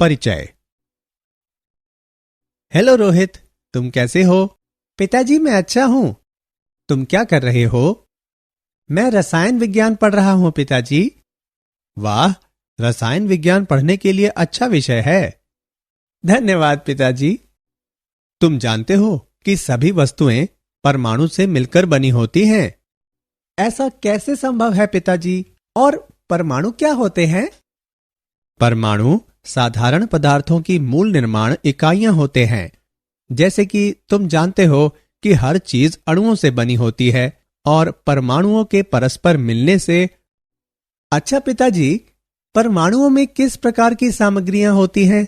परिचय। हेलो रोहित, तुम कैसे हो? पिताजी, मैं अच्छा हूँ। तुम क्या कर रहे हो? मैं रसायन विज्ञान पढ़ रहा हूँ पिताजी। वाह, रसायन विज्ञान पढ़ने के लिए अच्छा विषय है। धन्यवाद पिताजी। तुम जानते हो कि सभी वस्तुएं परमाणु से मिलकर बनी होती हैं। ऐसा कैसे संभव है पिताजी? और परमाणु क्या होते हैं? परमाणु साधारण पदार्थों की मूल निर्माण इकाइयां होते हैं। जैसे कि तुम जानते हो कि हर चीज अणुओं से बनी होती है और परमाणुओं के परस्पर मिलने से। अच्छा पिताजी, परमाणुओं में किस प्रकार की सामग्रियां होती हैं?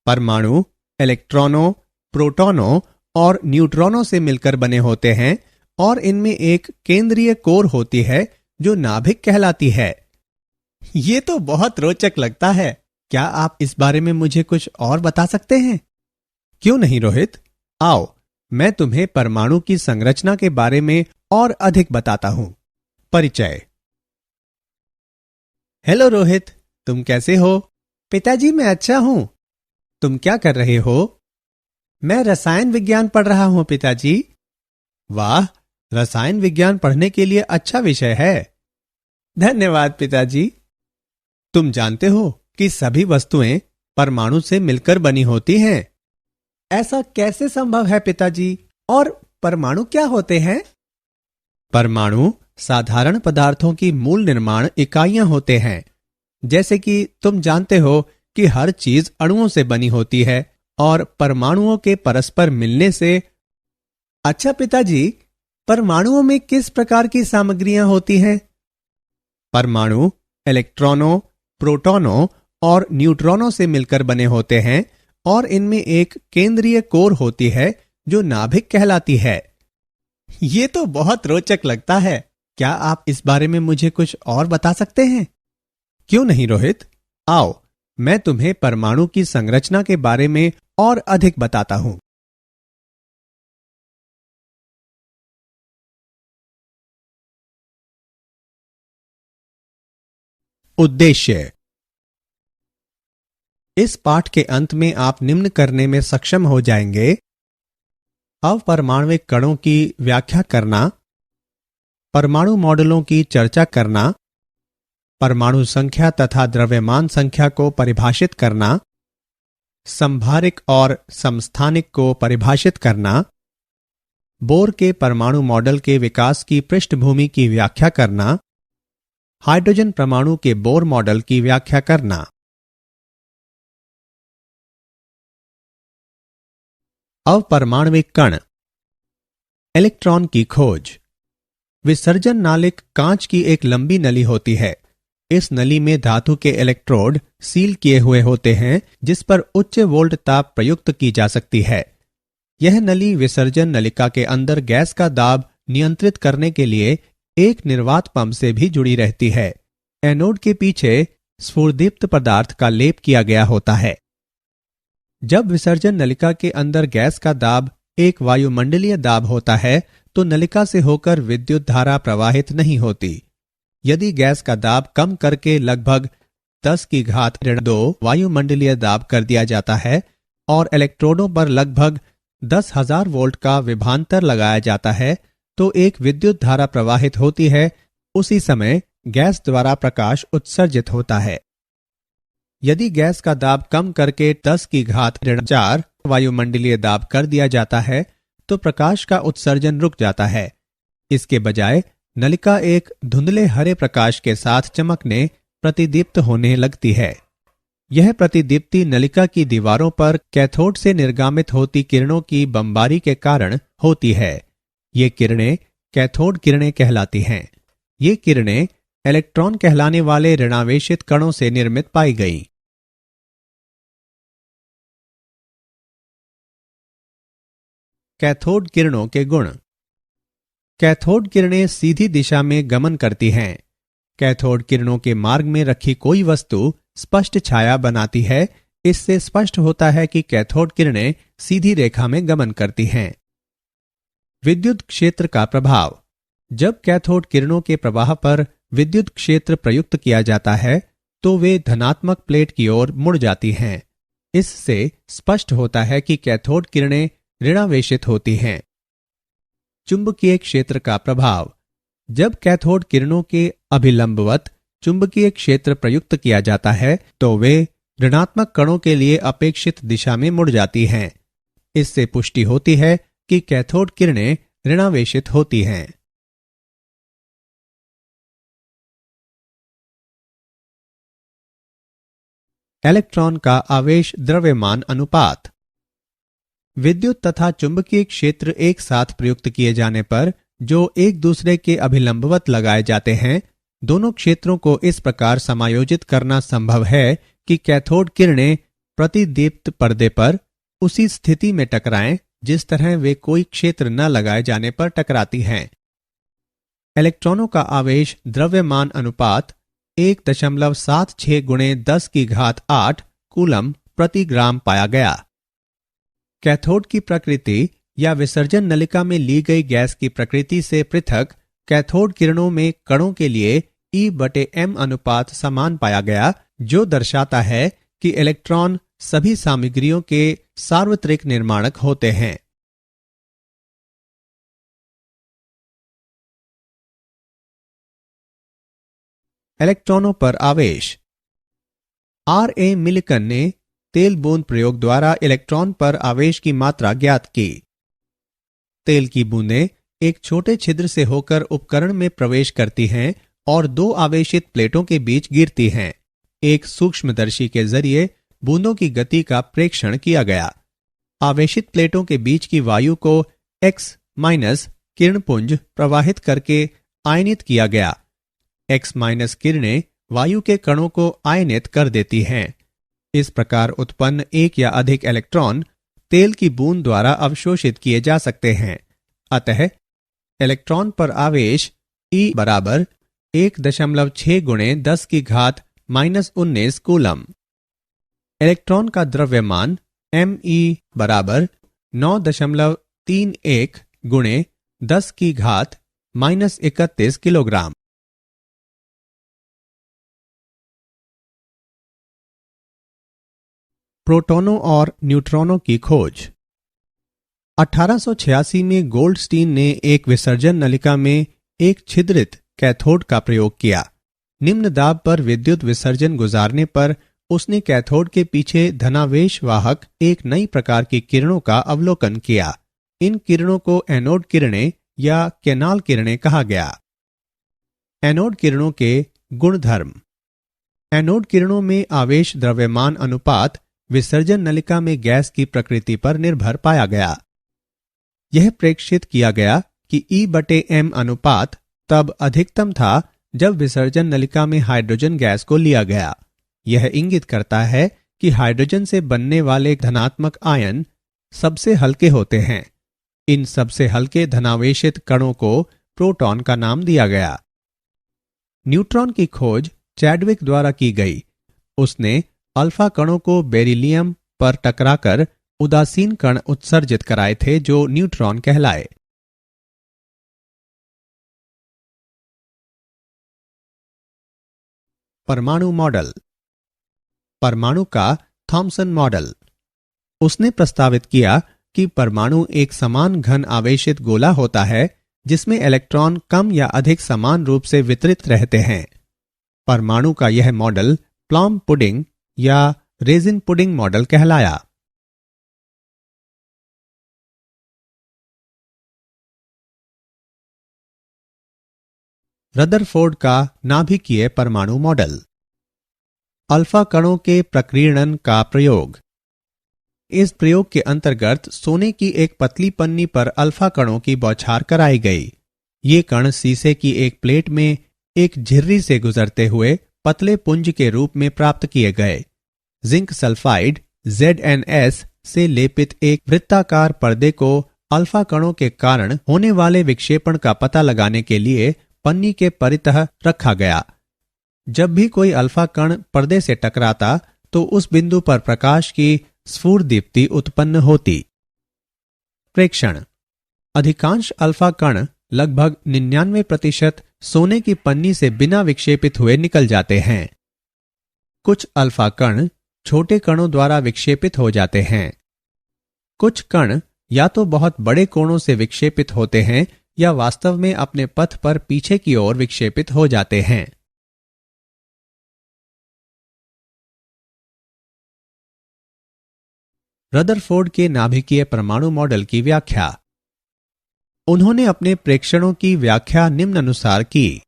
परमाणु इलेक्ट्रॉनों, प्रोटॉनों और न्यूट्रॉनों से मिलकर बने होते हैं और इनमें एक केंद्रीय कोर होती है जो नाभिक कहलाती है। ये तो बहुत रोचक लगता है। क्या आप इस बारे में मुझे कुछ और बता सकते हैं? क्यों नहीं रोहित, आओ मैं तुम्हें परमाणु की संरचना के बारे में और अधिक बताता हूं। परिचय। हेलो रोहित, तुम कैसे हो? पिताजी, मैं अच्छा हूं। तुम क्या कर रहे हो? मैं रसायन विज्ञान पढ़ रहा हूं पिताजी। वाह, रसायन विज्ञान पढ़ने के लिए अच्छा विषय है। धन्यवाद पिताजी। तुम जानते हो कि सभी वस्तुएं परमाणु से मिलकर बनी होती हैं। ऐसा कैसे संभव है पिताजी? और परमाणु क्या होते हैं? परमाणु साधारण पदार्थों की मूल निर्माण इकाइयां होते हैं। जैसे कि तुम जानते हो कि हर चीज अणुओं से बनी होती है और परमाणुओं के परस्पर मिलने से। अच्छा पिताजी, परमाणुओं में किस प्रकार की सामग्रियां होती हैं? परमाणु इलेक्ट्रॉनों, प्रोटॉनों और न्यूट्रॉनों से मिलकर बने होते हैं और इनमें एक केंद्रीय कोर होती है जो नाभिक कहलाती है। ये तो बहुत रोचक लगता है। क्या आप इस बारे में मुझे कुछ और बता सकते हैं? क्यों नहीं रोहित, आओ मैं तुम्हें परमाणु की संरचना के बारे में और अधिक बताता हूं। उद्देश्य। इस पाठ के अंत में आप निम्न करने में सक्षम हो जाएंगे: अपरमाणविक कणों की व्याख्या करना, परमाणु मॉडलों की चर्चा करना, परमाणु संख्या तथा द्रव्यमान संख्या को परिभाषित करना, संभारिक और समस्थानिक को परिभाषित करना, बोर के परमाणु मॉडल के विकास की पृष्ठभूमि की व्याख्या करना, हाइड्रोजन परमाणु के बोर मॉडल की व्याख्या करना। अपरमाणविक कण। इलेक्ट्रॉन की खोज। विसर्जन नालिक कांच की एक लंबी नली होती है। इस नली में धातु के इलेक्ट्रोड सील किए हुए होते हैं जिस पर उच्च वोल्ट ताप प्रयुक्त की जा सकती है। यह नली विसर्जन नलिका के अंदर गैस का दाब नियंत्रित करने के लिए एक निर्वात पंप से भी जुड़ी रहती है। एनोड के पीछे स्फुरदीप्त पदार्थ का लेप किया गया होता है। जब विसर्जन नलिका के अंदर गैस का दाब एक वायुमंडलीय दाब होता है तो नलिका से होकर विद्युत धारा प्रवाहित नहीं होती। यदि गैस का दाब कम करके लगभग 10⁻² वायुमंडलीय दाब कर दिया जाता है और इलेक्ट्रोडों पर लगभग 10,000 वोल्ट का विभवांतर लगाया जाता है तो एक विद्युत धारा प्रवाहित होती है। उसी समय गैस द्वारा प्रकाश उत्सर्जित होता है। यदि गैस का दाब कम करके 10⁻⁴ वायुमंडलीय दाब कर दिया जाता है तो प्रकाश का उत्सर्जन रुक जाता है। इसके बजाय नलिका एक धुंधले हरे प्रकाश के साथ चमकने, प्रतिदीप्त होने लगती है। यह प्रतिदीप्ति नलिका की दीवारों पर कैथोड से निर्गामित होती किरणों की बमबारी के कारण होती है। ये किरणें कैथोड किरणें कहलाती हैं। ये किरणें इलेक्ट्रॉन कहलाने वाले ऋणावेशित कणों से निर्मित पाई गईं। कैथोड किरणों के गुण। कैथोड किरणें सीधी दिशा में गमन करती हैं। कैथोड किरणों के मार्ग में रखी कोई वस्तु स्पष्ट छाया बनाती है। इससे स्पष्ट होता है कि कैथोड किरणें सीधी रेखा में गमन करती हैं। विद्युत क्षेत्र का प्रभाव। जब कैथोड किरणों के प्रवाह पर विद्युत क्षेत्र प्रयुक्त किया जाता है तो वे धनात्मक प्लेट की ओर मुड़ जाती हैं। इससे स्पष्ट होता है कि कैथोड किरणें ऋणावेशित होती हैं। चुंबकीय क्षेत्र का प्रभाव। जब कैथोड किरणों के अभिलंबवत चुंबकीय क्षेत्र प्रयुक्त किया जाता है तो वे ऋणात्मक कणों के लिए अपेक्षित दिशा में मुड़ जाती हैं। इससे पुष्टि होती है कि कैथोड किरणें ऋणावेशित होती हैं। इलेक्ट्रॉन का आवेश द्रव्यमान अनुपात। विद्युत तथा चुंबकीय क्षेत्र एक साथ प्रयुक्त किए जाने पर जो एक दूसरे के अभिलंबवत लगाए जाते हैं, दोनों क्षेत्रों को इस प्रकार समायोजित करना संभव है कि कैथोड किरणें प्रतिदीप्त पर्दे पर उसी स्थिति में टकराएं जिस तरह वे कोई क्षेत्र न लगाए जाने पर टकराती हैं। इलेक्ट्रॉनों का आवेश द्रव्यमान अनुपात 1.76 गुणे 10 की घात 8 कूलम प्रति ग्राम पाया गया। कैथोड की प्रकृति या विसर्जन नलिका में ली गई गैस की प्रकृति से पृथक कैथोड किरणों में कणों के लिए E/m अनुपात समान पाया गया, जो दर्शाता है कि इलेक्ट्रॉन सभी सामग्रियों के सार्वत्रिक निर्माणक होते हैं। इलेक्ट्रॉनों पर आवेश। R.A. मिलिकन ने तेल बूंद प्रयोग द्वारा इलेक्ट्रॉन पर आवेश की मात्रा ज्ञात की। तेल की बूंदें एक छोटे छिद्र से होकर उपकरण में प्रवेश करती हैं और दो आवेशित प्लेटों के बीच गिरती हैं। एक सूक्ष्मदर्शी के जरिए बूंदों की गति का प्रेक्षण किया गया। आवेशित प्लेटों के बीच की वायु को X- किरणपुंज प्रवाहित करके आयनित किया गया। X- किरणें वायु के कणों को आयनित कर देती हैं। इस प्रकार उत्पन्न एक या अधिक इलेक्ट्रॉन तेल की बूंद द्वारा अवशोषित किए जा सकते हैं। अतः इलेक्ट्रॉन पर आवेश E बराबर 1.6 गुणे 10 की घात -19 कूलम। इलेक्ट्रॉन का द्रव्यमान Me बराबर 9.31 गुणे 10 की घात -31 किलोग्राम। प्रोटॉनों और न्यूट्रॉनों की खोज। 1886 में गोल्डस्टीन ने एक विसर्जन नलिका में एक छिद्रित कैथोड का प्रयोग किया। निम्न दाब पर विद्युत विसर्जन गुजारने पर उसने कैथोड के पीछे धनावेश वाहक एक नई प्रकार की किरणों का अवलोकन किया। इन किरणों को एनोड किरणें या कैनाल किरणें कहा गया। एनोड किरणों के गुणधर्म। एनोड किरणों में आवेश द्रव्यमान अनुपात विसर्जन नलिका में गैस की प्रकृति पर निर्भर पाया गया। यह प्रेक्षित किया गया कि E/m अनुपात तब अधिकतम था जब विसर्जन नलिका में हाइड्रोजन गैस को लिया गया। यह इंगित करता है कि हाइड्रोजन से बनने वाले धनात्मक आयन सबसे हल्के होते हैं। इन सबसे हल्के धनावेशित कणों को प्रोटॉन का नाम दिया गया। न्यूट्रॉन की खोज चैडविक द्वारा की गई। उसने अल्फा कणों को बेरिलियम पर टकराकर उदासीन कण उत्सर्जित कराए थे जो न्यूट्रॉन कहलाए। परमाणु मॉडल। परमाणु का थॉम्सन मॉडल। उसने प्रस्तावित किया कि परमाणु एक समान घन आवेशित गोला होता है जिसमें इलेक्ट्रॉन कम या अधिक समान रूप से वितरित रहते हैं। परमाणु का यह मॉडल प्लम पुडिंग या रेजिन पुडिंग मॉडल कहलाया। रदरफोर्ड का नाभिकीय परमाणु मॉडल। अल्फा कणों के प्रकीर्णन का प्रयोग। इस प्रयोग के अंतर्गत सोने की एक पतली पन्नी पर अल्फा कणों की बौछार कराई गई। ये कण शीशे की एक प्लेट में एक झिर्री से गुजरते हुए पतले पुंज के रूप में प्राप्त किए गए। जिंक सल्फाइड ZnS से लेपित एक वृत्ताकार पर्दे को अल्फा कणों के कारण होने वाले विक्षेपण का पता लगाने के लिए पन्नी के परितः रखा गया। जब भी कोई अल्फा कण पर्दे से टकराता तो उस बिंदु पर प्रकाश की स्फुरदीप्ति उत्पन्न होती। प्रेक्षण। अधिकांश अल्फा कण लगभग 99% सोने की पन्नी से बिना विक्षेपित हुए निकल जाते हैं। कुछ अल्फा कण छोटे कणों द्वारा विक्षेपित हो जाते हैं। कुछ कण या तो बहुत बड़े कोणों से विक्षेपित होते हैं या वास्तव में अपने पथ पर पीछे की ओर विक्षेपित हो जाते हैं। रदरफोर्ड के नाभिकीय परमाणु मॉडल की व्याख्या। उन्होंने अपने प्रेक्षणों की व्याख्या निम्नानुसार की।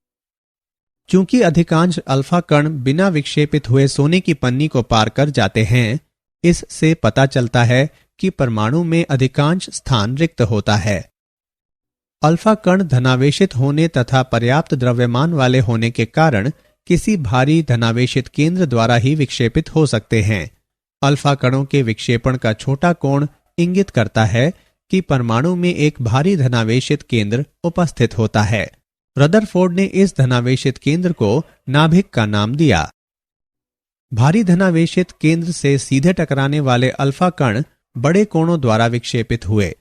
चूंकि अधिकांश अल्फा कण बिना विक्षेपित हुए सोने की पन्नी को पार कर जाते हैं, इससे पता चलता है कि परमाणु में अधिकांश स्थान रिक्त होता है। अल्फा कण धनावेशित होने तथा पर्याप्त द्रव्यमान वाले होने के कारण किसी भारी धनावेशित केंद्र द्वारा ही विक्षेपित हो सकते हैं। अल्फा कणों के विक्षेपण का छोटा कोण इंगित करता है कि परमाणु में एक भारी धनावेशित केंद्र उपस्थित होता है। रदरफोर्ड ने इस धनावेशित केंद्र को नाभिक का नाम दिया। भारी धनावेशित केंद्र से सीधे टकराने वाले अल्फा कण बड़े कोणों द्वारा विक्षेपित हुए।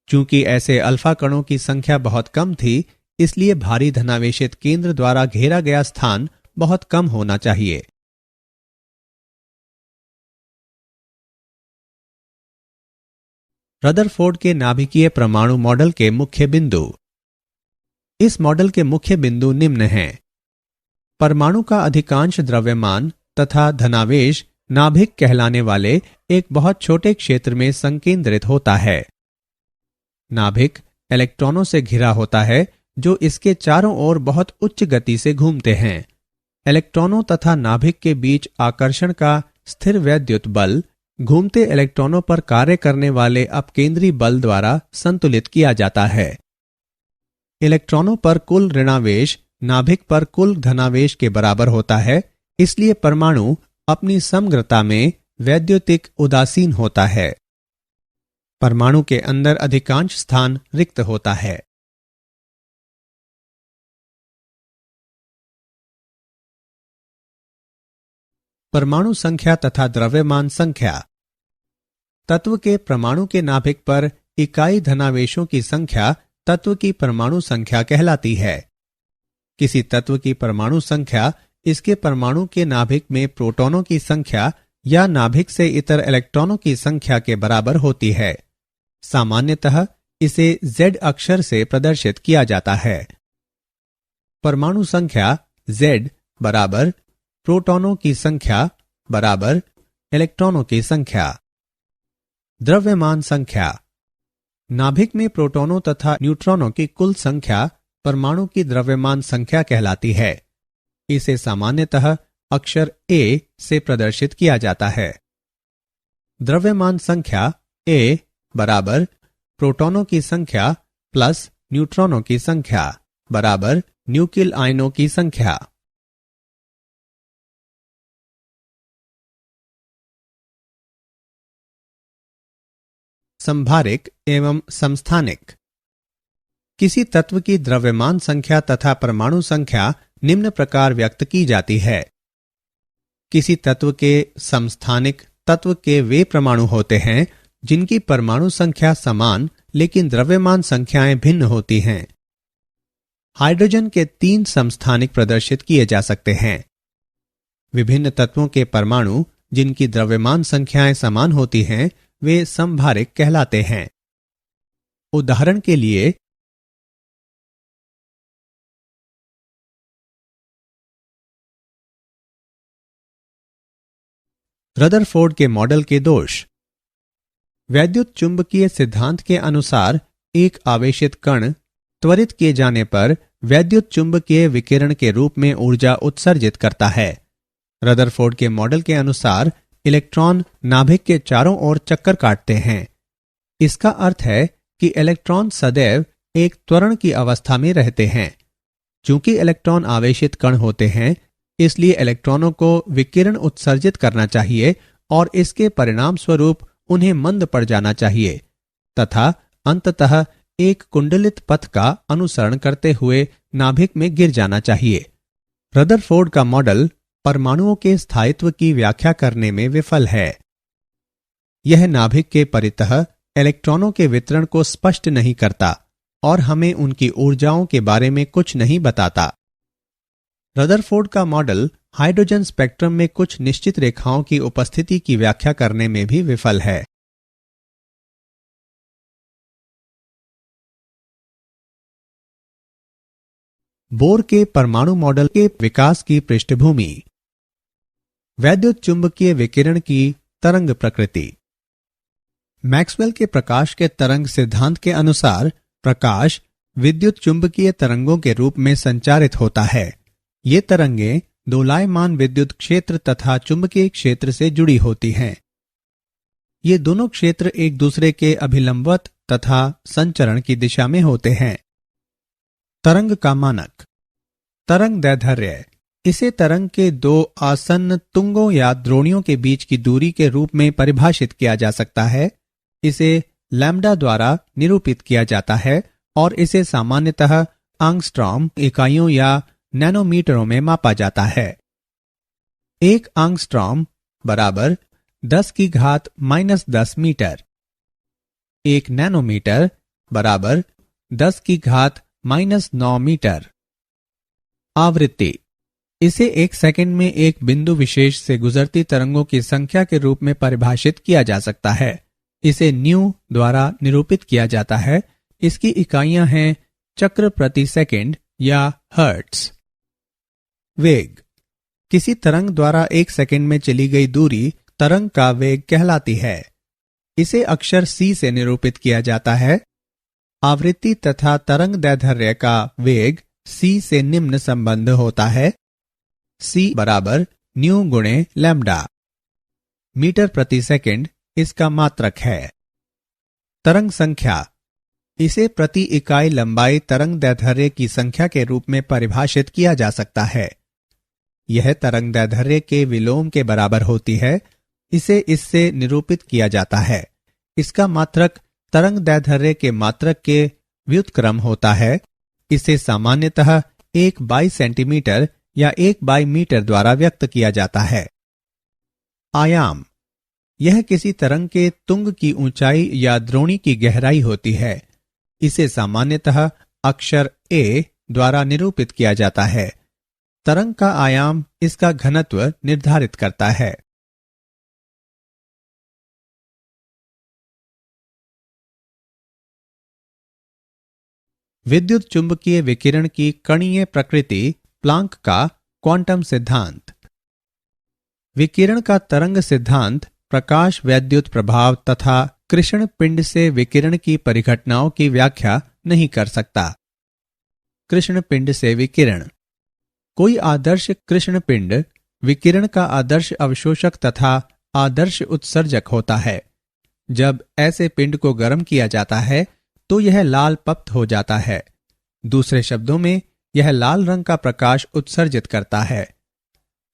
चूंकि ऐसे अल्फा कणों की संख्या बहुत कम थी, इसलिए भारी धनावेशित केंद्र द्वारा घेरा गया स्थान बहुत कम होना चाहिए। रदरफोर्ड के नाभिकीय परमाणु मॉडल के मुख्य बिंदु। इस मॉडल के मुख्य बिंदु निम्न हैं। परमाणु का अधिकांश द्रव्यमान तथा धनावेश नाभिक कहलाने वाले एक बहुत छोटे क्षेत्र में संकेंद्रित होता है। नाभिक इलेक्ट्रॉनों से घिरा होता है जो इसके चारों ओर बहुत उच्च गति से घूमते हैं। इलेक्ट्रॉनों तथा नाभिक के बीच आकर्षण का स्थिर वैद्युत बल घूमते इलेक्ट्रॉनों पर कार्य करने वाले अपकेंद्री बल द्वारा संतुलित किया जाता है। इलेक्ट्रॉनों पर कुल ऋणावेश नाभिक पर कुल धनावेश के बराबर होता है, इसलिए परमाणु अपनी समग्रता में वैद्युतिक उदासीन होता है। परमाणु के अंदर अधिकांश स्थान रिक्त होता है। परमाणु संख्या तथा द्रव्यमान संख्या। तत्व के परमाणु के नाभिक पर इकाई धनावेशों की संख्या तत्व की परमाणु संख्या कहलाती है। किसी तत्व की परमाणु संख्या इसके परमाणु के नाभिक में प्रोटॉनों की संख्या या नाभिक से इतर इलेक्ट्रॉनों की संख्या के बराबर होती है। सामान्यतः इसे Z अक्षर से प्रदर्शित किया जाता है। परमाणु संख्या Z बराबर प्रोटॉनों की संख्या बराबर इलेक्ट्रॉनों की संख्या। द्रव्यमान संख्या। नाभिक में प्रोटॉनों तथा न्यूट्रॉनों की कुल संख्या परमाणु की द्रव्यमान संख्या कहलाती है। इसे सामान्यतः अक्षर A से प्रदर्शित किया जाता है। द्रव्यमान संख्या A बराबर प्रोटॉनों की संख्या प्लस न्यूट्रॉनों की संख्या बराबर न्यूक्लियल आयनों की संख्या। संभारिक एवं समस्थानिक। किसी तत्व की द्रव्यमान संख्या तथा परमाणु संख्या निम्न प्रकार व्यक्त की जाती है। किसी तत्व के समस्थानिक तत्व के वे परमाणु होते हैं जिनकी परमाणु संख्या समान लेकिन द्रव्यमान संख्याएं भिन्न होती हैं। हाइड्रोजन के 3 समस्थानिक प्रदर्शित किए जा सकते हैं। विभिन्न तत्वों के परमाणु जिनकी द्रव्यमान संख्याएं समान होती हैं वे संभारिक कहलाते हैं। उदाहरण के लिए रदरफोर्ड के मॉडल के दोष। वैद्युत चुंबकीय सिद्धांत के अनुसार एक आवेशित कण त्वरित किए जाने पर वैद्युत चुंबकीय विकिरण के रूप में ऊर्जा उत्सर्जित करता है। रदरफोर्ड के मॉडल के अनुसार इलेक्ट्रॉन नाभिक के चारों ओर चक्कर काटते हैं। इसका अर्थ है कि इलेक्ट्रॉन सदैव एक त्वरण की अवस्था में रहते हैं। चूंकि इलेक्ट्रॉन आवेशित कण होते हैं, इसलिए इलेक्ट्रॉनों को विकिरण उत्सर्जित करना चाहिए और इसके परिणाम स्वरूप उन्हें मंद पड़ जाना चाहिए तथा अंततः एक कुंडलित पथ का अनुसरण करते हुए नाभिक में गिर जाना चाहिए। रदरफोर्ड का मॉडल परमाणुओं के स्थायित्व की व्याख्या करने में विफल है। यह नाभिक के परितः इलेक्ट्रॉनों के वितरण को स्पष्ट नहीं करता और हमें उनकी ऊर्जाओं के बारे में कुछ नहीं बताता। रदरफोर्ड का मॉडल हाइड्रोजन स्पेक्ट्रम में कुछ निश्चित रेखाओं की उपस्थिति की व्याख्या करने में भी विफल है। बोर के परमाणु मॉडल के विकास की पृष्ठभूमि। वैद्युत चुंबकीय विकिरण की तरंग प्रकृति। मैक्सवेल के प्रकाश के तरंग सिद्धांत के अनुसार प्रकाश विद्युत चुंबकीय तरंगों के रूप में संचारित होता है। ये तरंगें दोलायमान विद्युत क्षेत्र तथा चुंबकीय क्षेत्र से जुड़ी होती हैं। ये दोनों क्षेत्र एक दूसरे के अभिलंबवत तथा संचरण की दिशा में होते हैं। तरंग का मानक। तरंग दैर्ध्य इसे तरंग के दो आसन्न तुंगों या द्रोणियों के बीच की दूरी के रूप में परिभाषित किया जा सकता है। इसे लैम्ब्डा द्वारा निरूपित किया जाता है और इसे सामान्यतः एंगस्ट्रॉम इकाइयों या नैनोमीटरों में मापा जाता है। 1 एंगस्ट्रॉम बराबर 10⁻⁻10 मीटर। 1 नैनोमीटर बराबर 10⁻⁻9 मीटर। आवृत्ति इसे 1 सेकंड में एक बिंदु विशेष से गुजरती तरंगों की संख्या के रूप में परिभाषित किया जा सकता है। इसे न्यू द्वारा निरूपित किया जाता है। इसकी इकाइयां हैं चक्र प्रति सेकंड या हर्ट्ज। वेग किसी तरंग द्वारा 1 सेकंड में चली गई दूरी तरंग का वेग कहलाती है। इसे अक्षर c से निरूपित किया जाता है। आवृत्ति तथा तरंग दैर्ध्य का वेग c से निम्न संबंध होता है। c बराबर न्यू गुणे लैम्ब्डा। मीटर प्रति सेकंड इसका मात्रक है। तरंग संख्या इसे प्रति इकाई लंबाई तरंग दैर्ध्य की संख्या के रूप में परिभाषित किया जा सकता है। यह तरंग दैर्ध्य के विलोम के बराबर होती है। इसे इससे निरूपित किया जाता है। इसका मात्रक तरंग दैर्ध्य के मात्रक के व्युत्क्रम होता है। इसे सामान्यतः 1/सेंटीमीटर या 1/मीटर द्वारा व्यक्त किया जाता है। आयाम यह किसी तरंग के तुंग की ऊंचाई या द्रोणी की गहराई होती है। इसे सामान्यतः अक्षर a द्वारा निरूपित किया जाता है। तरंग का आयाम इसका घनत्व निर्धारित करता है। विद्युत चुंबकीय विकिरण की कणीय प्रकृति प्लांक का क्वांटम सिद्धांत। विकिरण का तरंग सिद्धांत प्रकाश वैद्युत प्रभाव तथा कृष्ण पिंड से विकिरण की परिघटनाओं की व्याख्या नहीं कर सकता। कृष्ण पिंड से विकिरण कोई आदर्श कृष्ण पिंड विकिरण का आदर्श अवशोषक तथा आदर्श उत्सर्जक होता है। जब ऐसे पिंड को गर्म किया जाता है तो यह लाल पप्त हो जाता है। दूसरे शब्दों में यह लाल रंग का प्रकाश उत्सर्जित करता है।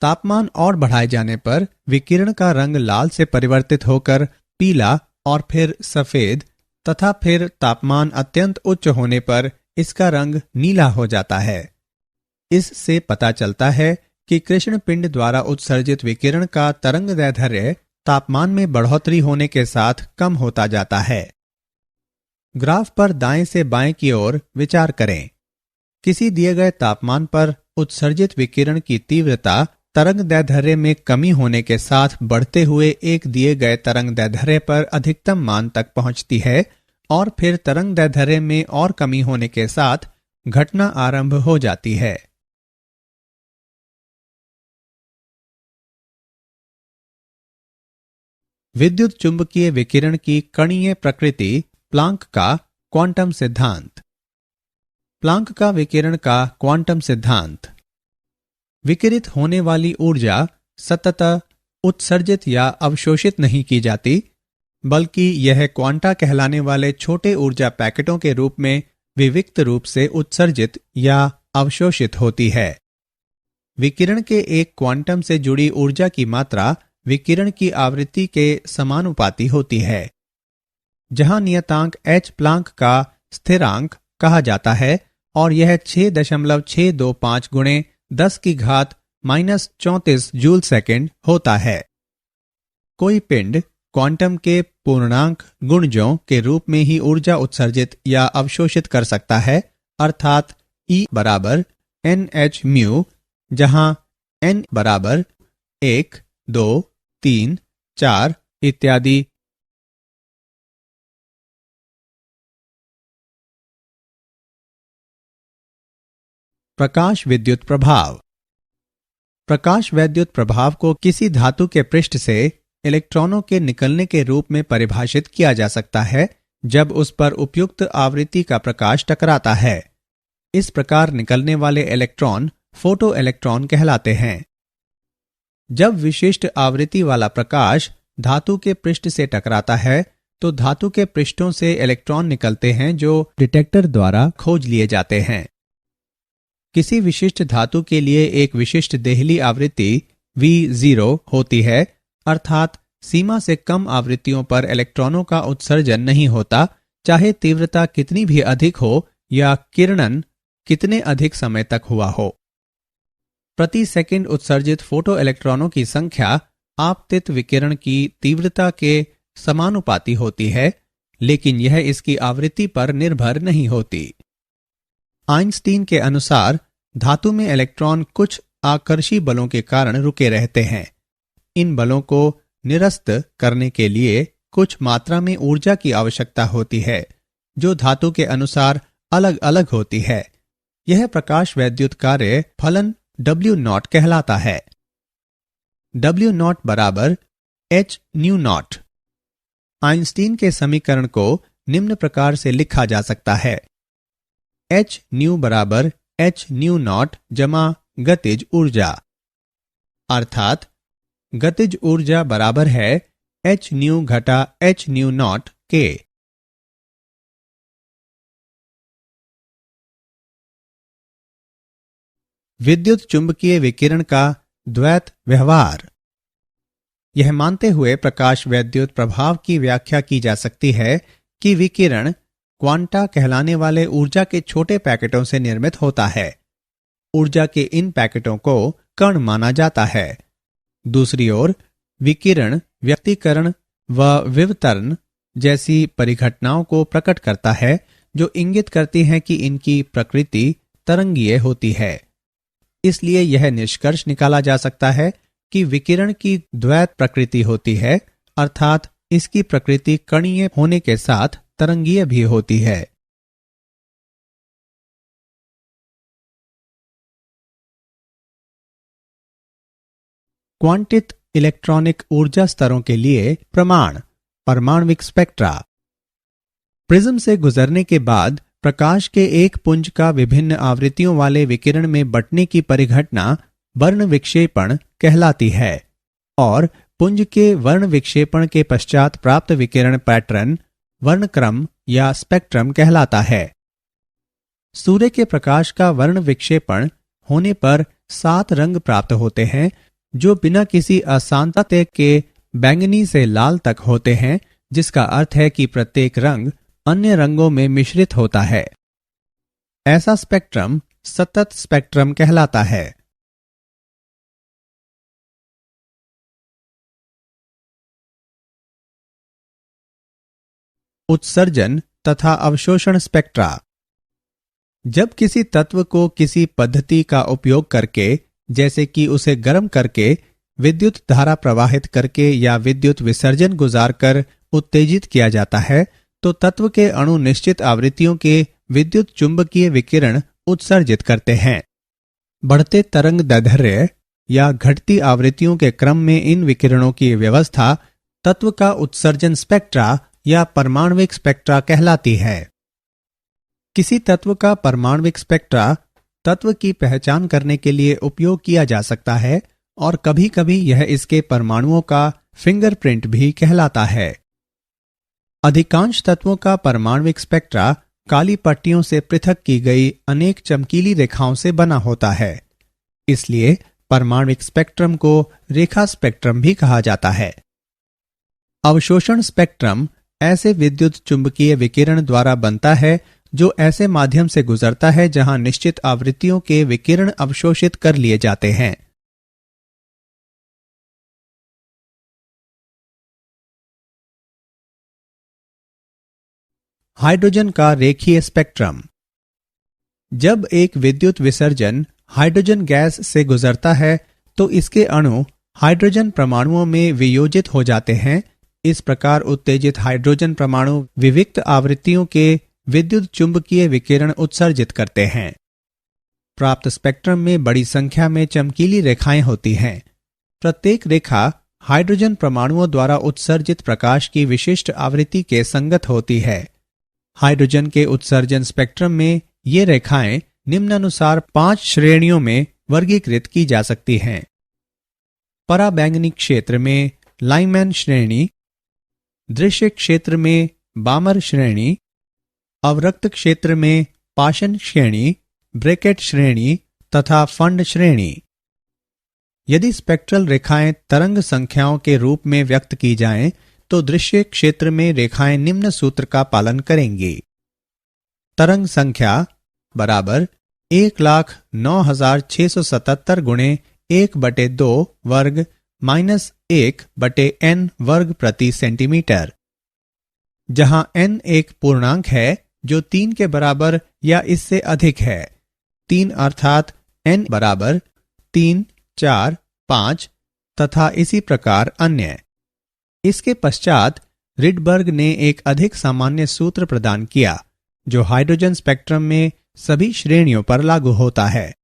तापमान और बढ़ाए जाने पर विकिरण का रंग लाल से परिवर्तित होकर पीला और फिर सफेद तथा फिर तापमान अत्यंत उच्च होने पर इसका रंग नीला हो जाता है। इससे पता चलता है कि कृष्ण पिंड द्वारा उत्सर्जित विकिरण का तरंग दैर्ध्य तापमान में बढ़ोतरी होने के साथ कम होता जाता है। ग्राफ पर दाएं से बाएं की ओर विचार करें। किसी दिए गए तापमान पर उत्सर्जित विकिरण की तीव्रता तरंग दैर्ध्य में कमी होने के साथ बढ़ते हुए एक दिए गए तरंग दैर्ध्य पर अधिकतम मान तक पहुंचती है और फिर तरंग दैर्ध्य में और कमी होने के साथ घटना आरंभ हो जाती है। विद्युत चुंबकीय विकिरण की कणीय प्रकृति प्लांक का क्वांटम सिद्धांत। प्लांक का विकिरण का क्वांटम सिद्धांत। विकिरित होने वाली ऊर्जा सततः उत्सर्जित या अवशोषित नहीं की जाती, बल्कि यह क्वांटा कहलाने वाले छोटे ऊर्जा पैकेटों के रूप में विविक्त रूप से उत्सर्जित या अवशोषित होती है। विकिरण के एक क्वांटम से जुड़ी ऊर्जा की मात्रा विकिरण की आवृत्ति के समानुपाती होती है। जहां नियतांक h प्लांक का स्थिरांक कहा जाता है और यह 6.625 गुणे 10⁻⁻34 जूल सेकेंड होता है। कोई पिंड क्वांटम के पूर्णांक गुणजों के रूप में ही ऊर्जा उत्सर्जित या अवशोषित कर सकता है, अर्थात E बराबर NH म्यू जहां n बराबर 1, 2, 3, 4 इत्यादि। प्रकाश विद्युत प्रभाव। प्रकाश विद्युत प्रभाव को किसी धातु के पृष्ठ से इलेक्ट्रॉनों के निकलने के रूप में परिभाषित किया जा सकता है जब उस पर उपयुक्त आवृत्ति का प्रकाश टकराता है। इस प्रकार निकलने वाले इलेक्ट्रॉन फोटो इलेक्ट्रॉन कहलाते हैं। जब विशिष्ट आवृत्ति वाला प्रकाश धातु के पृष्ठ से टकराता है तो धातु के पृष्ठों से इलेक्ट्रॉन निकलते हैं जो डिटेक्टर द्वारा खोज लिए जाते हैं। किसी विशिष्ट धातु के लिए एक विशिष्ट देहली आवृत्ति V0 होती है, अर्थात सीमा से कम आवृत्तियों पर इलेक्ट्रॉनों का उत्सर्जन नहीं होता, चाहे तीव्रता कितनी भी अधिक हो या किरणन कितने अधिक समय तक हुआ हो। प्रति सेकंड उत्सर्जित फोटो इलेक्ट्रॉनों की संख्या आपतित विकिरण की तीव्रता के समानुपाती होती है, लेकिन यह इसकी आवृत्ति पर निर्भर नहीं होती। आइंस्टीन के अनुसार धातु में इलेक्ट्रॉन कुछ आकर्षी बलों के कारण रुके रहते हैं। इन बलों को निरस्त करने के लिए कुछ मात्रा में ऊर्जा की आवश्यकता होती है, जो धातु के अनुसार अलग अलग होती है। यह प्रकाश वैद्युत कार्य फलन W0 कहलाता है। W0 बराबर h न्यू नॉट। आइंस्टीन के समीकरण को निम्न प्रकार से लिखा जा सकता है: h न्यू बराबर h न्यू नॉट जमा गतिज ऊर्जा, अर्थात गतिज ऊर्जा बराबर है h न्यू घटा h न्यू नॉट के। विद्युत चुंबकीय विकिरण का द्वैत व्यवहार। यह मानते हुए प्रकाश वैद्युत प्रभाव की व्याख्या की जा सकती है कि विकिरण क्वांटा कहलाने वाले ऊर्जा के छोटे पैकेटों से निर्मित होता है। ऊर्जा के इन पैकेटों को कण माना जाता है। दूसरी ओर विकिरण व्यक्तीकरण व विवर्तन जैसी परिघटनाओं को प्रकट करता है, जो इंगित करती हैं कि इनकी प्रकृति तरंगीय होती है। इसलिए यह निष्कर्ष निकाला जा सकता है कि विकिरण की द्वैत प्रकृति होती है, अर्थात इसकी प्रकृति कणीय होने के साथ तरंगीय भी होती है। क्वांटित इलेक्ट्रॉनिक ऊर्जा स्तरों के लिए प्रमाण परमाणविक स्पेक्ट्रा। प्रिज्म से गुजरने के बाद प्रकाश के एक पुंज का विभिन्न आवृत्तियों वाले विकिरण में बंटने की परिघटना वर्ण विक्षेपण कहलाती है और पुंज के वर्ण विक्षेपण के पश्चात प्राप्त विकिरण पैटर्न वर्णक्रम या स्पेक्ट्रम कहलाता है। सूर्य के प्रकाश का वर्ण विक्षेपण होने पर 7 रंग प्राप्त होते हैं, जो बिना किसी असांतत्य के बैंगनी से लाल तक होते हैं, जिसका अर्थ है कि प्रत्येक रंग अन्य रंगों में मिश्रित होता है। ऐसा स्पेक्ट्रम सतत स्पेक्ट्रम कहलाता है। उत्सर्जन तथा अवशोषण स्पेक्ट्रा। जब किसी तत्व को किसी पद्धति का उपयोग करके, जैसे कि उसे गर्म करके, विद्युत धारा प्रवाहित करके या विद्युत विसर्जन गुजारकर उत्तेजित किया जाता है, तो तत्व के अणु निश्चित आवृत्तियों के विद्युत चुंबकीय विकिरण उत्सर्जित करते हैं। बढ़ते तरंग दैर्ध्य या घटती आवृत्तियों के क्रम में इन विकिरणों की व्यवस्था तत्व का उत्सर्जन स्पेक्ट्रा या परमाणविक स्पेक्ट्रा कहलाती है। किसी तत्व का परमाणविक स्पेक्ट्रा तत्व की पहचान करने के लिए उपयोग किया जा सकता है और कभी कभी यह इसके परमाणुओं का फिंगरप्रिंट भी कहलाता है। अधिकांश तत्वों का परमाणविक स्पेक्ट्रा काली पट्टियों से पृथक की गई अनेक चमकीली रेखाओं से बना होता है। इसलिए परमाणविक स्पेक्ट्रम को रेखा स्पेक्ट्रम भी कहा जाता है। अवशोषण स्पेक्ट्रम ऐसे विद्युत चुंबकीय विकिरण द्वारा बनता है जो ऐसे माध्यम से गुजरता है जहां निश्चित आवृत्तियों के विकिरण अवशोषित कर लिए जाते हैं। हाइड्रोजन का रेखीय स्पेक्ट्रम। जब एक विद्युत विसर्जन हाइड्रोजन गैस से गुजरता है तो इसके अणु हाइड्रोजन परमाणुओं में वियोजित हो जाते हैं। इस प्रकार उत्तेजित हाइड्रोजन परमाणु विविक्त आवृत्तियों के विद्युत चुंबकीय विकिरण उत्सर्जित करते हैं। प्राप्त स्पेक्ट्रम में बड़ी संख्या में चमकीली रेखाएं होती हैं। प्रत्येक रेखा हाइड्रोजन परमाणुओं द्वारा उत्सर्जित प्रकाश की विशिष्ट आवृत्ति के संगत होती है। हाइड्रोजन के उत्सर्जन स्पेक्ट्रम में ये रेखाएं निम्नानुसार 5 श्रेणियों में वर्गीकृत की जा सकती हैं। पराबैंगनी क्षेत्र में लाइमैन श्रेणी, दृश्य क्षेत्र में बामर श्रेणी, अवरक्त क्षेत्र में पाशन श्रेणी, ब्रैकेट श्रेणी तथा फंड श्रेणी। यदि स्पेक्ट्रल रेखाएं तरंग संख्याओं के रूप में व्यक्त की जाएं, तो दृश्य क्षेत्र में रेखाएं निम्न सूत्र का पालन करेंगी। तरंग संख्या बराबर 1,09,677 गुणे 1/2 वर्ग माइनस 1/n वर्ग प्रति सेंटीमीटर, जहां n एक पूर्णांक है जो 3 के बराबर या इससे अधिक है। 3 अर्थात n बराबर 3, 4, 5 तथा इसी प्रकार अन्य। इसके पश्चात रिडबर्ग ने एक अधिक सामान्य सूत्र प्रदान किया जो हाइड्रोजन स्पेक्ट्रम में सभी श्रेणियों पर लागू होता है।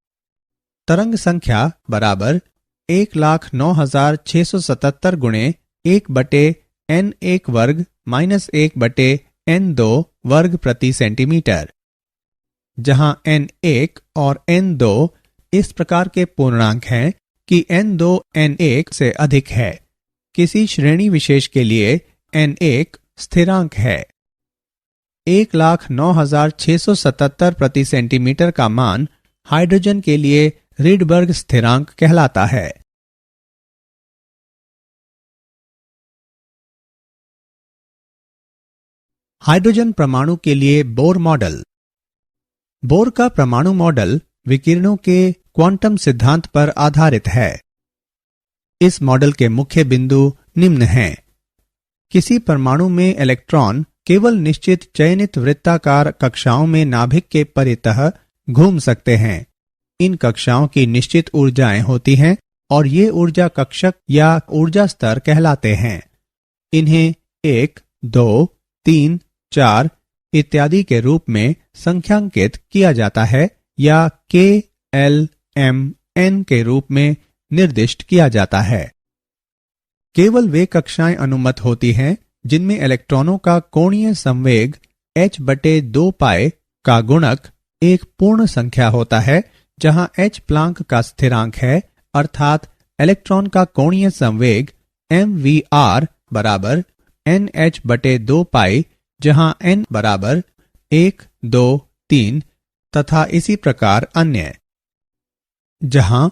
तरंग संख्या बराबर 1,09,677 गुणे 1/n1 वर्ग माइनस 1/n2 वर्ग प्रति सेंटीमीटर, जहां n1 और n2 इस प्रकार के पूर्णांक हैं कि n2 n1 से अधिक है। किसी श्रेणी विशेष के लिए n1 स्थिरांक है। 1,09,677 प्रति सेंटीमीटर का मान हाइड्रोजन के लिए रिडबर्ग स्थिरांक कहलाता है। हाइड्रोजन परमाणु के लिए बोर मॉडल। बोर का परमाणु मॉडल विकिरणों के क्वांटम सिद्धांत पर आधारित है। इस मॉडल के मुख्य बिंदु निम्न हैं। किसी परमाणु में इलेक्ट्रॉन केवल निश्चित चयनित वृत्ताकार कक्षाओं में नाभिक के परितः घूम सकते हैं। इन कक्षाओं की निश्चित ऊर्जाएं होती हैं और ये ऊर्जा कक्षक या ऊर्जा स्तर कहलाते हैं। इन्हें 1, 2, 3, 4 इत्यादि के रूप में संख्यांकित किया जाता है या K, L, M, N के रूप में निर्दिष्ट किया जाता है। केवल वे कक्षाएं अनुमत होती हैं जिनमें इलेक्ट्रॉनों का कोणीय संवेग h/2 पाई का गुणक एक पूर्ण संख्या होता है, जहां h प्लांक का स्थिरांक है, अर्थात इलेक्ट्रॉन का कोणीय संवेग mvr बराबर nh/2 पाई, जहां n बराबर 1, 2, 3 तथा इसी प्रकार अन्य। जहां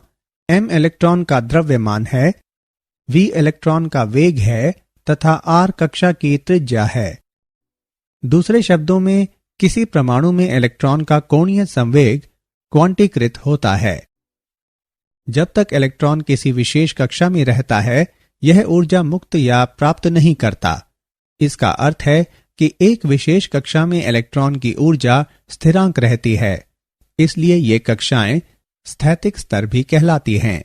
m इलेक्ट्रॉन का द्रव्यमान है, v इलेक्ट्रॉन का वेग है तथा r कक्षा की त्रिज्या है। दूसरे शब्दों में किसी परमाणु में इलेक्ट्रॉन का कोणीय संवेग क्वांटीकृत होता है। जब तक इलेक्ट्रॉन किसी विशेष कक्षा में रहता है, यह ऊर्जा मुक्त या प्राप्त नहीं करता। इसका अर्थ है कि एक विशेष कक्षा में इलेक्ट्रॉन की ऊर्जा स्थिरांक रहती है, इसलिए ये कक्षाएं स्थैतिक स्तर भी कहलाती हैं।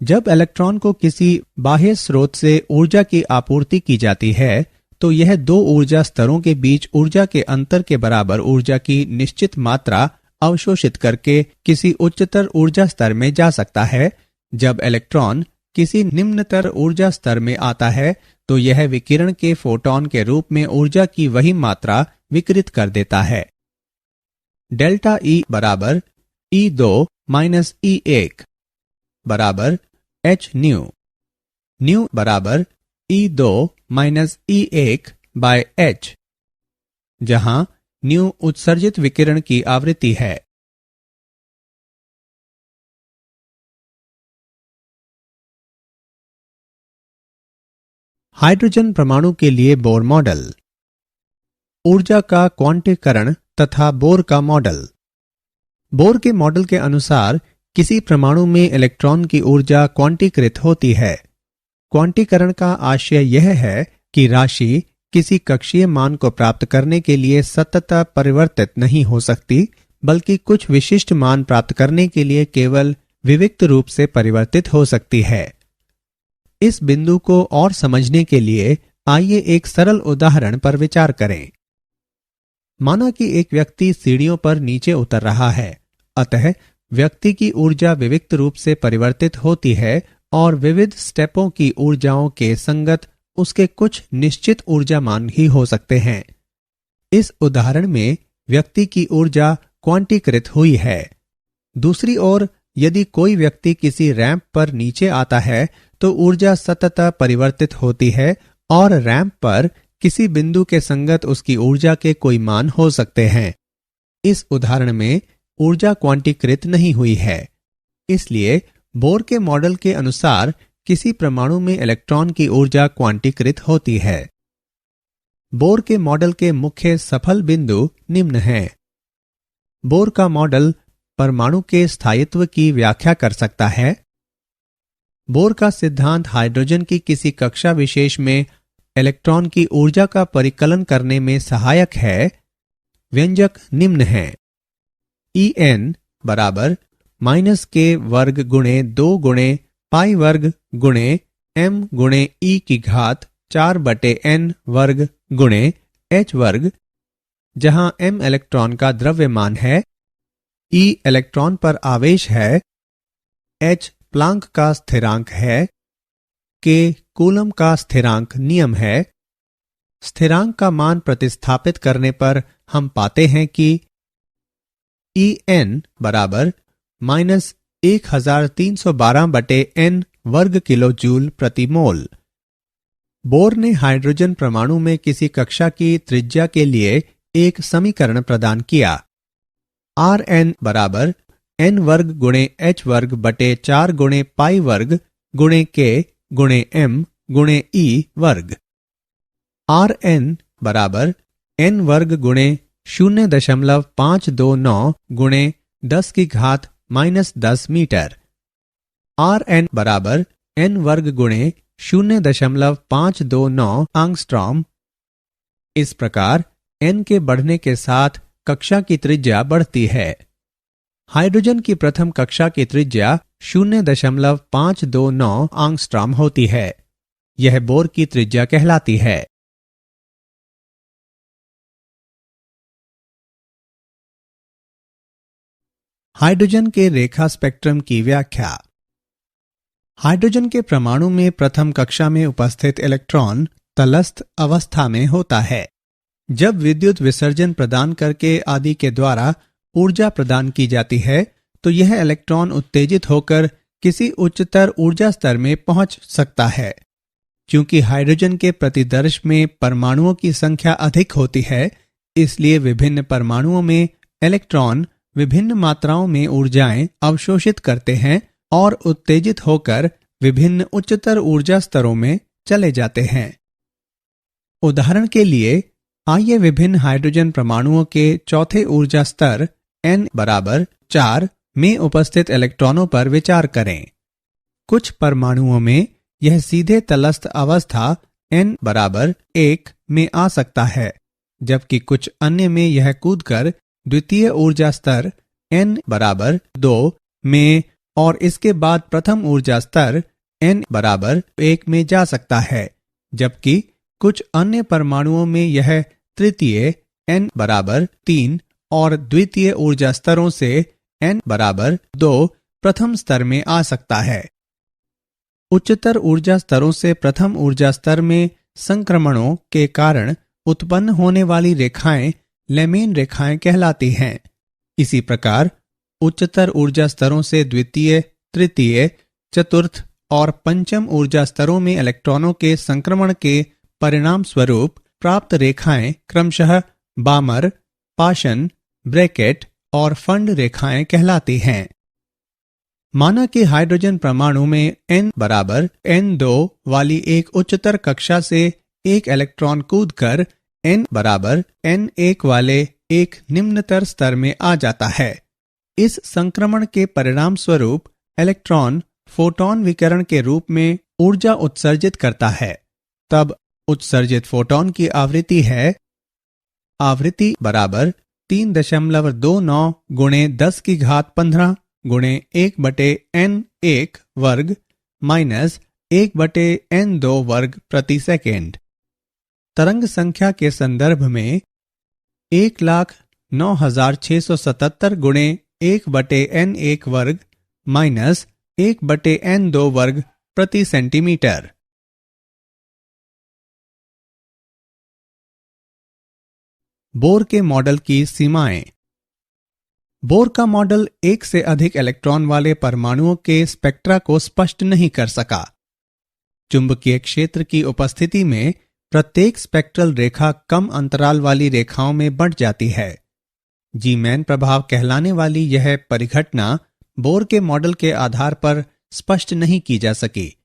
जब इलेक्ट्रॉन को किसी बाह्य स्रोत से ऊर्जा की आपूर्ति की जाती है, तो यह दो ऊर्जा स्तरों के बीच ऊर्जा के अंतर के बराबर ऊर्जा की निश्चित मात्रा अवशोषित करके किसी उच्चतर ऊर्जा स्तर में जा सकता है। जब इलेक्ट्रॉन किसी निम्नतर ऊर्जा स्तर में आता है, तो यह विकिरण के फोटॉन के रूप में ऊर्जा की वही मात्रा विकिरित कर देता है। डेल्टा E बराबर E2 माइनस E1 बराबर h न्यू। न्यू बराबर E2 minus E1 by h, जहां न्यू उत्सर्जित विकिरण की आवृत्ति है। हाइड्रोजन परमाणु के लिए बोर मॉडल। ऊर्जा का क्वांटीकरण तथा बोर का मॉडल। बोर के मॉडल के अनुसार किसी परमाणु में इलेक्ट्रॉन की ऊर्जा क्वांटीकृत होती है। क्वांटीकरण का आशय यह है कि राशि किसी कक्षीय मान को प्राप्त करने के लिए सतत परिवर्तित नहीं हो सकती, बल्कि कुछ विशिष्ट मान प्राप्त करने के लिए केवल विविक्त रूप से परिवर्तित हो सकती है। इस बिंदु को और समझने के लिए आइए एक सरल उदाहरण पर विचार करें। माना कि एक व्यक्ति सीढ़ियों पर नीचे उतर रहा है, अतः व्यक्ति की ऊर्जा विविक्त रूप से परिवर्तित होती है और विविध स्टेपों की ऊर्जाओं के संगत उसके कुछ निश्चित ऊर्जा मान ही हो सकते हैं। इस उदाहरण में व्यक्ति की ऊर्जा क्वांटीकृत हुई है। दूसरी ओर यदि कोई व्यक्ति किसी रैंप पर नीचे आता है तो ऊर्जा सतत परिवर्तित होती है और रैंप पर किसी बिंदु के संगत उसकी ऊर्जा के कोई मान हो सकते हैं। इस उदाहरण में ऊर्जा क्वांटीकृत नहीं हुई है। इसलिए बोर के मॉडल के अनुसार किसी परमाणु में इलेक्ट्रॉन की ऊर्जा क्वांटीकृत होती है। बोर के मॉडल के मुख्य सफल बिंदु निम्न हैं। बोर का मॉडल परमाणु के स्थायित्व की व्याख्या कर सकता है। बोर का सिद्धांत हाइड्रोजन की किसी कक्षा विशेष में इलेक्ट्रॉन की ऊर्जा का परिकलन करने में सहायक है। व्यंजक निम्न हैं। En बराबर -k वर्ग गुणे 2 गुणे पाई वर्ग गुणे m गुणे e की घात 4/n वर्ग गुणे h वर्ग, जहां m इलेक्ट्रॉन का द्रव्यमान है, e इलेक्ट्रॉन पर आवेश है, h प्लांक का स्थिरांक है, k कूलम का स्थिरांक नियम है। स्थिरांक का मान प्रतिस्थापित करने पर हम पाते हैं कि En बराबर -1312/n वर्ग किलो जूल प्रति मोल। बोर ने हाइड्रोजन परमाणु में किसी कक्षा की त्रिज्या के लिए एक समीकरण प्रदान किया। Rn बराबर n वर्ग गुणे h वर्ग बटे 4 गुणे पाई वर्ग गुणे k गुणे m गुणे e वर्ग। Rn बराबर n वर्ग गुणे 0.529 गुणे 10 की घात -10 मीटर। Rn बराबर n वर्ग गुणे 0.529 एंगस्ट्रॉम। इस प्रकार n के बढ़ने के साथ कक्षा की त्रिज्या बढ़ती है। हाइड्रोजन की प्रथम कक्षा की त्रिज्या 0.529 एंगस्ट्रॉम होती है। यह बोर की त्रिज्या कहलाती है। हाइड्रोजन के रेखा स्पेक्ट्रम की व्याख्या। हाइड्रोजन के परमाणु में प्रथम कक्षा में उपस्थित इलेक्ट्रॉन तलस्थ अवस्था में होता है। जब विद्युत विसर्जन प्रदान करके आदि के द्वारा ऊर्जा प्रदान की जाती है तो यह इलेक्ट्रॉन उत्तेजित होकर किसी उच्चतर ऊर्जा स्तर में पहुंच सकता है। क्योंकि हाइड्रोजन के प्रतिदर्श में परमाणुओं की संख्या अधिक होती है, इसलिए विभिन्न परमाणुओं में इलेक्ट्रॉन विभिन्न मात्राओं में ऊर्जाएं अवशोषित करते हैं और उत्तेजित होकर विभिन्न उच्चतर ऊर्जा स्तरों में चले जाते हैं। उदाहरण के लिए आइए विभिन्न हाइड्रोजन परमाणुओं के चौथे ऊर्जा स्तर n बराबर 4 में उपस्थित इलेक्ट्रॉनों पर विचार करें। कुछ परमाणुओं में यह सीधे तलस्थ अवस्था n बराबर 1 में आ सकता है, जबकि कुछ अन्य में यह कूदकर द्वितीय ऊर्जा स्तर n बराबर 2 में और इसके बाद प्रथम ऊर्जा स्तर n बराबर 1 में जा सकता है, जबकि कुछ अन्य परमाणुओं में यह तृतीय n बराबर 3 और द्वितीय ऊर्जा स्तरों से n बराबर 2 प्रथम स्तर में आ सकता है। उच्चतर ऊर्जा स्तरों से प्रथम ऊर्जा स्तर में संक्रमणों के कारण उत्पन्न होने वाली रेखाएं लेमेन रेखाएं कहलाती हैं। इसी प्रकार उच्चतर ऊर्जा स्तरों से द्वितीय, तृतीय, चतुर्थ और पंचम ऊर्जा स्तरों में इलेक्ट्रॉनों के संक्रमण के परिणाम स्वरूप प्राप्त रेखाएं क्रमशः बामर, पाशन, ब्रैकेट और फंड रेखाएं कहलाती हैं। माना कि हाइड्रोजन परमाणु में n बराबर n2 वाली एक उच्चतर कक्षा से एक इलेक्ट्रॉन कूदकर n बराबर n1 वाले एक निम्नतर स्तर में आ जाता है। इस संक्रमण के परिणाम स्वरूप इलेक्ट्रॉन फोटॉन विकिरण के रूप में ऊर्जा उत्सर्जित करता है। तब उत्सर्जित फोटॉन की आवृत्ति है आवृत्ति बराबर 3.29 गुणे 10 की घात 15 गुणे 1/n1 वर्ग माइनस 1/n2 वर्ग प्रति सेकेंड। तरंग संख्या के संदर्भ में 1,09,677 गुणे 1/n1 वर्ग माइनस 1/n2 वर्ग प्रति सेंटीमीटर। बोर के मॉडल की सीमाएं। बोर का मॉडल एक से अधिक इलेक्ट्रॉन वाले परमाणुओं के स्पेक्ट्रा को स्पष्ट नहीं कर सका। चुंबकीय क्षेत्र की उपस्थिति में प्रत्येक स्पेक्ट्रल रेखा कम अंतराल वाली रेखाओं में बंट जाती है। जी-मैन प्रभाव कहलाने वाली यह परिघटना बोर के मॉडल के आधार पर स्पष्ट नहीं की जा सकी।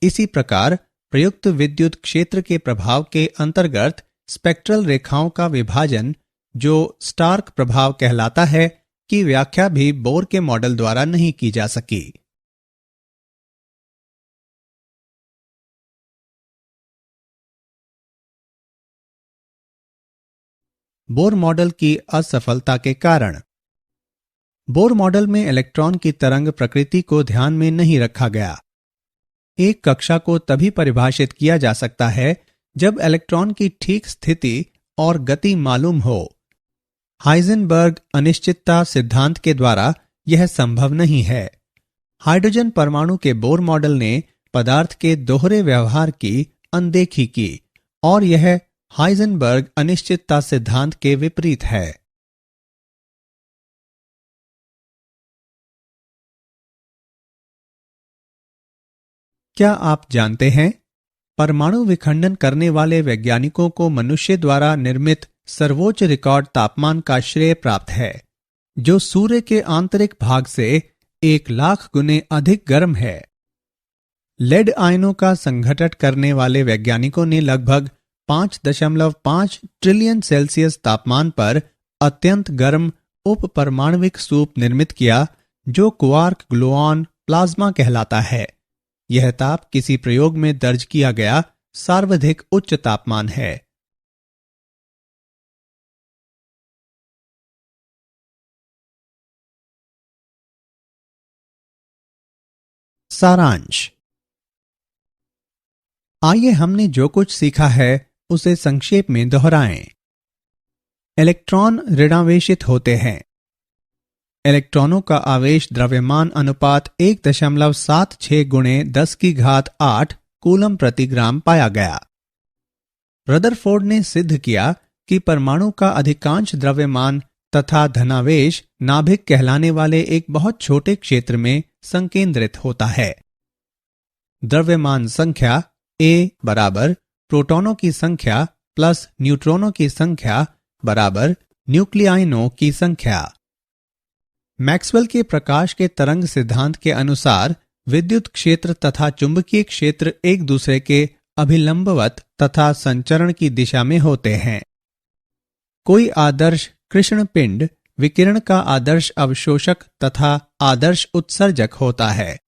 इसी प्रकार प्रयुक्त विद्युत क्षेत्र के प्रभाव के अंतर्गत स्पेक्ट्रल रेखाओं का विभाजन, जो स्टार्क प्रभाव कहलाता है, की व्याख्या भी बोर के मॉडल द्वारा नहीं की जा सकी। बोर मॉडल की असफलता के कारण। बोर मॉडल में इलेक्ट्रॉन की तरंग प्रकृति को ध्यान में नहीं रखा गया। एक कक्षा को तभी परिभाषित किया जा सकता है जब इलेक्ट्रॉन की ठीक स्थिति और गति मालूम हो। हाइजेनबर्ग अनिश्चितता सिद्धांत के द्वारा यह संभव नहीं है। हाइड्रोजन परमाणु के बोर मॉडल ने पदार्थ के दोहरे व्यवहार की अनदेखी की और यह हाइजेनबर्ग अनिश्चितता सिद्धांत के विपरीत है। क्या आप जानते हैं, परमाणु विखंडन करने वाले वैज्ञानिकों को मनुष्य द्वारा निर्मित सर्वोच्च रिकॉर्ड तापमान का श्रेय प्राप्त है, जो सूर्य के आंतरिक भाग से 1,00,000 गुने अधिक गर्म है। लेड आयनों का संघटन करने वाले वैज्ञानिकों ने लगभग 5.5 ट्रिलियन सेल्सियस तापमान पर अत्यंत गर्म उप परमाणविक सूप निर्मित किया, जो क्वार्क ग्लुऑन प्लाज्मा कहलाता है। यह ताप किसी प्रयोग में दर्ज किया गया सर्वाधिक उच्च तापमान है। सारांश। आइए हमने जो कुछ सीखा है उसे संक्षेप में दोहराएं। इलेक्ट्रॉन ऋणावेशित होते हैं। इलेक्ट्रॉनों का आवेश द्रव्यमान अनुपात 1.76 गुणे 10 की घात 8 कूलम प्रति ग्राम पाया गया। रदरफोर्ड ने सिद्ध किया कि परमाणु का अधिकांश द्रव्यमान तथा धनावेश नाभिक कहलाने वाले एक बहुत छोटे क्षेत्र में संकेंद्रित होता है। द्रव्यमान संख्या A बराबर प्रोटॉनों की संख्या प्लस न्यूट्रॉनों की संख्या बराबर न्यूक्लियाइनों की संख्या। मैक्सवेल के प्रकाश के तरंग सिद्धांत के अनुसार विद्युत क्षेत्र तथा चुंबकीय क्षेत्र एक दूसरे के अभिलंबवत तथा संचरण की दिशा में होते हैं। कोई आदर्श कृष्ण पिंड विकिरण का आदर्श अवशोषक तथा आदर्श उत्सर्जक होता है।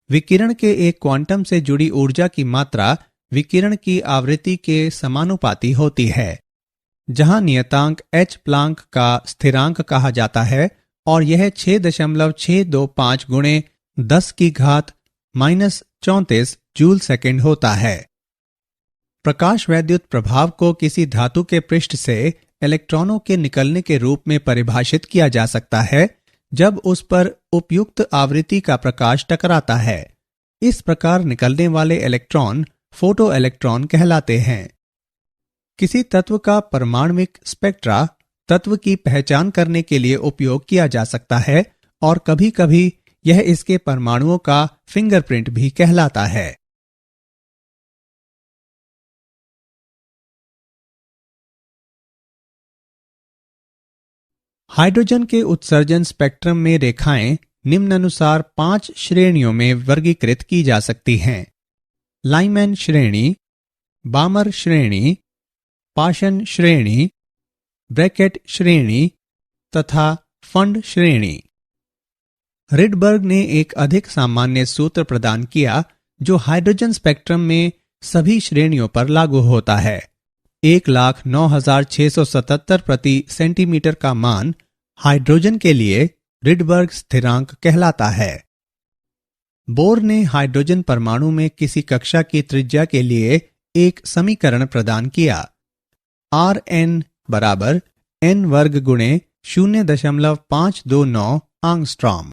विकिरण के एक क्वांटम से जुड़ी ऊर्जा की मात्रा विकिरण की आवृत्ति के समानुपाती होती है, जहां नियतांक H प्लांक का स्थिरांक कहा जाता है और यह 6.625 गुणे 10 की घात -34 जूल सेकेंड होता है। प्रकाश वैद्युत प्रभाव को किसी धातु के पृष्ठ से इलेक्ट्रॉनों के निकलने के रूप में परिभाषित किया जा सकता है जब उस पर उपयुक्त आवृत्ति का प्रकाश टकराता है। इस प्रकार निकलने वाले इलेक्ट्रॉन फोटो इलेक्ट्रॉन कहलाते हैं। किसी तत्व का परमाणुविक स्पेक्ट्रा तत्व की पहचान करने के लिए उपयोग किया जा सकता है और कभी कभी यह इसके परमाणुओं का फिंगरप्रिंट भी कहलाता है। हाइड्रोजन के उत्सर्जन स्पेक्ट्रम में रेखाएं निम्नानुसार 5 श्रेणियों में वर्गीकृत की जा सकती हैं। लाइमैन श्रेणी, बामर श्रेणी, पाशन श्रेणी, ब्रैकेट श्रेणी तथा फंड श्रेणी। रिडबर्ग ने एक अधिक सामान्य सूत्र प्रदान किया जो हाइड्रोजन स्पेक्ट्रम में सभी श्रेणियों पर लागू होता है। 1,09,677 प्रति सेंटीमीटर का मान हाइड्रोजन के लिए रिडबर्ग स्थिरांक कहलाता है। बोर ने हाइड्रोजन परमाणु में किसी कक्षा की त्रिज्या के लिए एक समीकरण प्रदान किया। Rn बराबर n वर्ग गुणे 0.529 एंगस्ट्रॉम।